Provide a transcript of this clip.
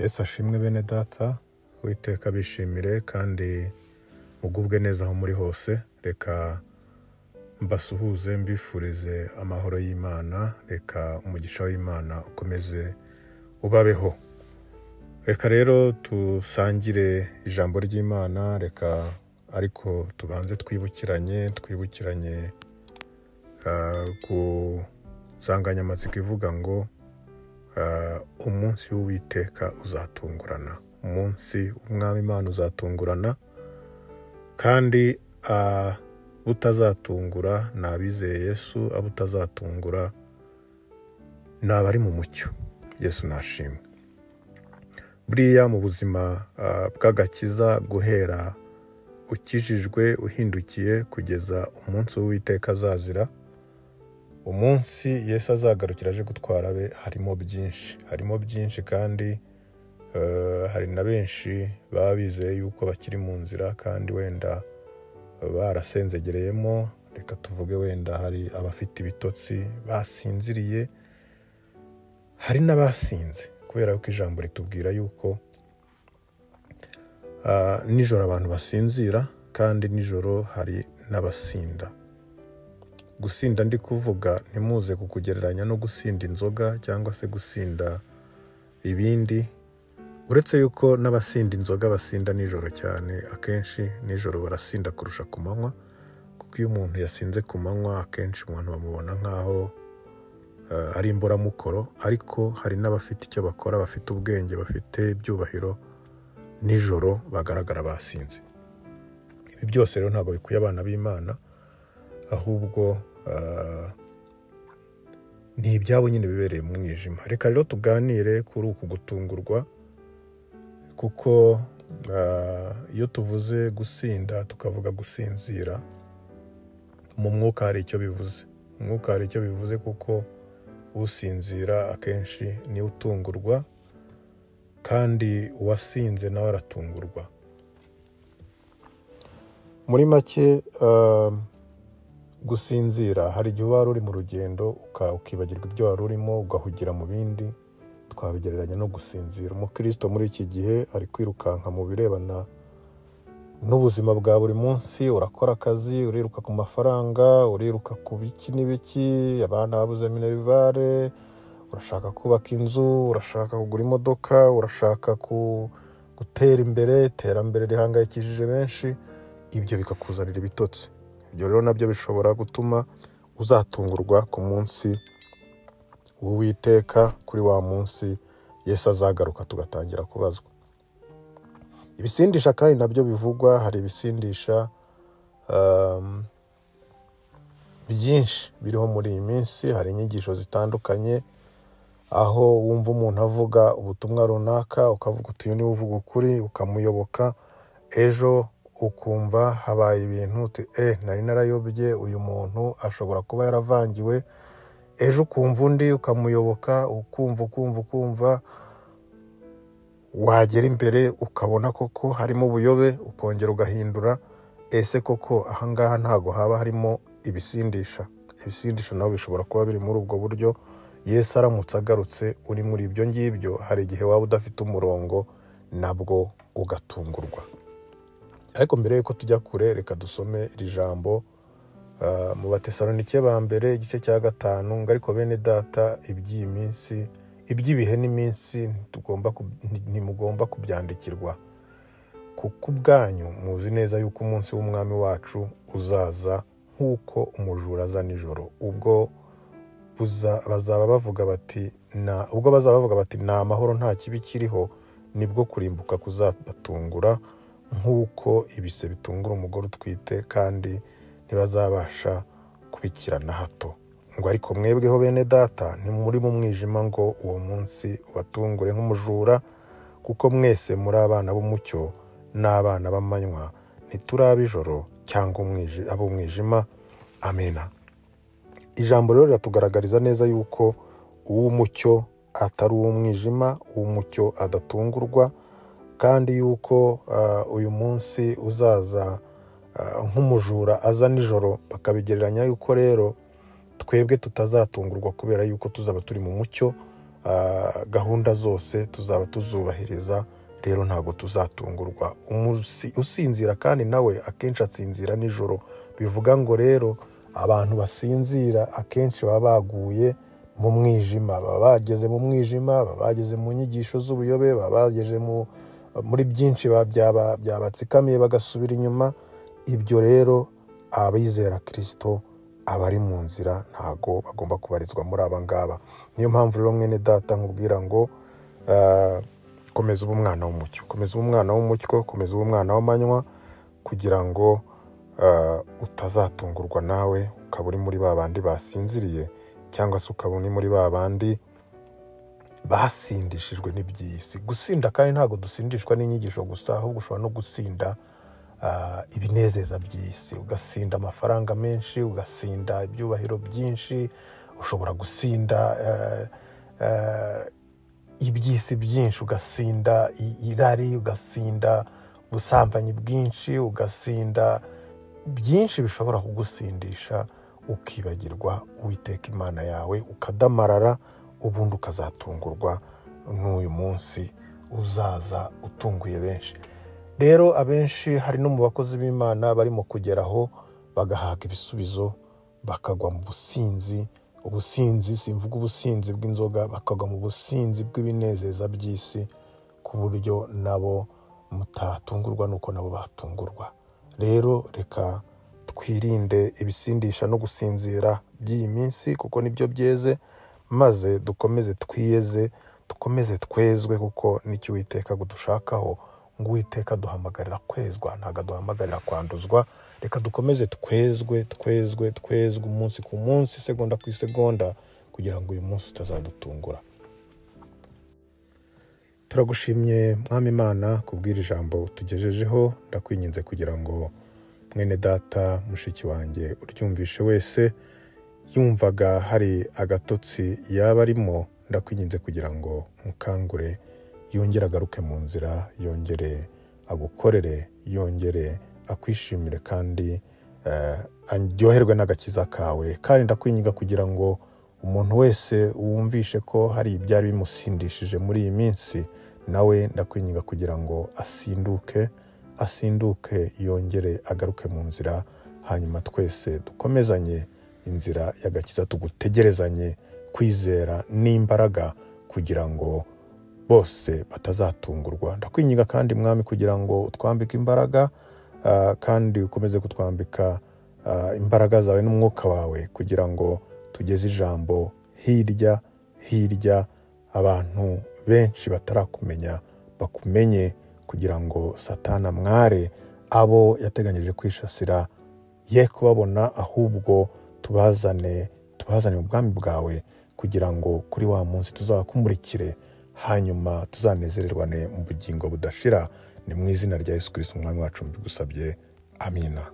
Yesu ashimwe bene data, Uwiteka bishimire kandi mugubwe neza aho muri hose. Reka mbasuhuze mbifurize amahoro y'Imana, reka umugisha w'Imana ukomeze ubabeho. Reka rero tusangire ijambo ry'Imana, reka ariko tubanze twibukiranye ku nsanganyamatsiko ivuga ngo umunsi w'Uwiteka uzatungurana. Umunsi w'Umwami Imana uzatungurana, kandi butazatungura ni abizeye Yesu, abutazatungura ni abari mu mucyo. Yesu nashimwe. Buriya mu buzima bw'agakiza, guhera ukijijwe uhindukiye kugeza umunsi w'Uwiteka azazira, umunsi Yesu azagarukira aje gutwara abe, harimo byinshi kandi hari na benshi baba bizeye yuko bakiri mu nzira kandi wenda barasenzegereyemo. Reka tuvuge wenda hari abafite ibitotsi basinziriye, hari n'abasinze, kubera ko ijambo ritubwira yuko nijoro abantu basinzira kandi nijoro hari n'abasinda. Gusinda ndi kuvuga ntimuze kukugereranya no gusinda inzoga cyangwa se gusinda ibindi, uretse yuko n'abasinda inzoga basinda nijoro cyane. Akenshi nijoro barasinda kurusha ku manywa, kuko iyo umuntu yasinze ku manywa akenshi umuntu bamubona nk'aho ari imburamukoro, ariko hari n'abafite icyo bakora, bafite ubwenge, bafite ibyubahiro, nijoro bagaragara basinze. Ibi byose rero ntabwo bikwiye abana b'Imana, ahubwo ni ibyabo nyine bibereye mu mwijima. Reka rero tuganire kuri uku gutungurwa, kuko iyo tuvuze gusinda tukavuga gusinzira, mu mwuka hari icyo bivuze. Mu mwuka hari icyo bivuze, kuko usinzira akenshi niwe utungurwa, kandi uwasinze nawe aratungurwa. Muri make, gusinzira, hari igihe wari uri mu rugendo ukibagirwa ibyo wari urimo, ugahugira mu bindi. Twabigereranya no gusinzira. Umukristo muri iki gihe ari kwirukanka mu birebana n'ubuzima bwa buri munsi. Urakora akazi, uriruka ku mafaranga, uriruka ku biki n'ibiki, abana babuze minerivare, urashaka kubaka inzu, urashaka kugura imodoka, urashaka gutera imbere. Iterambere rihangayikishije benshi, ibyo bikakuzanira ibitotsi. Ibyo rero nabyo bishobora gutuma uzatungurwa ku munsi w'Uwiteka, kuri wa munsi Yesu azagaruka tugatangira kubazwa. Ibisindisha kandi nabyo bivugwa. Hari ibisindisha byinshi biriho muri iyi minsi. Hari inyigisho zitandukanye, aho wumva umuntu avuga ubutumwa runaka, ukavuga uti uyu niwe uvuga ukuri, ukamuyoboka. Ejo ukumva habaye ibintu uti nari narayobye, uyu muntu ashobora kuba yaravangiwe. Ejo ukumva undi ukamuyoboka, ukumva wagera imbere ukabona koko harimo ubuyobe, ukongera ugahindura. Ese koko ahangaha ntago haba harimo ibisindisha? Ibisindisha nabo bishobora kuba biri muri ubwo buryo. Yesu aramutse agarutse uri muri ibyo ngibyo, hari igihe waba udafite umurongo, nabwo ugatungurwa. Ariko mbere yuko tujya kure, reka dusome iri jambo mu Batesalonike ba mbere igice cya 5, ngo ariko bene data, iby'iyi minsi, iby'ibihe n'iminsi ntimugomba kubyandikirwa, kuko ubwanyu muzi neza yuko umunsi w'Umwami wacu uzaza nk'uko umujura aza nijoro. Ubwo bazaba bavuga bati nta amahoro, nta kibi kiriho, nibwo kurimbuka kuzabatungura nk'uko ibise bitungura umugore utwite, kandi ntibazabasha kubikira na hato. Ngo ariko mwebweho bene data, ntimuri mu mwijima ngo uwo munsi ubatungure nk'umujura, kuko mwese muri abana b'umucyo n'abana b'amanywa, ntituri ab'ijoro cyangwa ab'umwijima. Amena. Ijambo rero riratugaragariza neza yuko uw'umucyo atari uw'umwijima, uw'umucyo adatungurwa, kandi yuko uyu munsi uzaza nk'umujura aza nijoro. Bakabigereranya yuko rero twebwe tutazatungurwa, kubera yuko tuzaba turi mu mucyo, gahunda zose tuzaba tuzubahiriza. Rero ntabwo tuzatungurwa. Usinzira kandi nawe akenshi atsinzira nijoro. Bivuga ngo rero abantu basinzira akenshi baba baguye mu mwijima, baba bageze mu mwijima, baba bageze mu nyigisho z'ubuyobe, baba bageze muri byinshi byabatsikamiye bagasubira inyuma. Ibyo rero abizera Kristo abari mu nzira ntago bagomba kubarizwa muri aba ngaba. Niyo mpamvu rero mwene data nkubwira ngo komeza ube umwana w'umucyo, komeza ube umwana w'umucyo, komeza ube umwana w'amanywa, kugira ngo utazatungurwa nawe ukaba uri muri ba bandi basinziriye, cyangwa se ukaba uri muri ba bandi basindishijwe n'iby'isi. Gusinda kandi ntabwo dusindishwa n'inyigisho gusa, ahubwo ushobora no gusinda ibinezeza by'isi, ugasinda amafaranga menshi, ugasinda ibyubahiro byinshi, ushobora gusinda iby'isi byinshi, ugasinda irari, ugasinda ubusambanyi bwinshi, ugasinda byinshi bishobora kugusindisha, ukibagirwa Uwiteka Imana yawe, ukadamarara, ubundi ukazatungurwa n'uyu munsi uzaza utunguye benshi. Rero abenshi hari no mu bakozi b'Imana barimo kugeraho bagahaga ibisubizo, bakagwa mu businzi. Ubusinzi, simvuga ubusinzi bw'inzoga, bakagwa mu businzi bw'ibinezeza by'isi, ku buryo nabo mutatungurwa nuko nabo batungurwa. Rero reka twirinde ibisindisha no gusinzira by'iyi minsi, kuko nibyo byeze, maze dukomeze twiyeze, dukomeze twezwe, kuko nicyo Uwiteka dushakaho. Ngo Uwiteka duhamagarira kwezwa, ntabwo duhamagarira kwanduzwa. Reka dukomeze twezwe umunsi ku munsi, segonda ku isegonda, kugira ngo uyu munsi utazadutungura. Turagushimye Mwami Imana kubwira ijambo tugejejeho. Ndakwinginze kugira ngo mwene data mushiki wanjye uryumvishe wese yumvaga hari agatotsi yaba arimo, ndakwinginze kugira ngo mukangure, yongere agaruke mu nzira, yongere agukorere, yongere akwishimire, kandi aryoherwe n'agakiza kawe. Kandi ndakwinginga kugira ngo umuntu wese wumvishe ko hari ibyari bimusindishije muri iyi minsi, nawe ndakwinginga kugira ngo asinduke, yongere agaruke mu nzira, hanyuma twese dukomezanye inzira y'agakiza, tugutegerezanye kwizera n'imbaraga, kugira ngo bose batazatungurwa. Ndakwinginga kandi Mwami kugira ngo utwambike imbaraga, kandi ukomeze kutwambika imbaraga zawe n'umwuka wawe, kugira ngo tugeze ijambo hirya abantu benshi batarakumenya bakumenye, kugira ngo Satana mware abo yateganyije kwishasira ye kubabona, ahubwo tubazane mu bwami bwawe, kugira ngo kuri wa munsi tuzakumurikire, hanyuma tuzanezererwane mu bugingo budashira. Ni mu izina rya Yesu Kristo Umwami wacu mbigusabye, amina.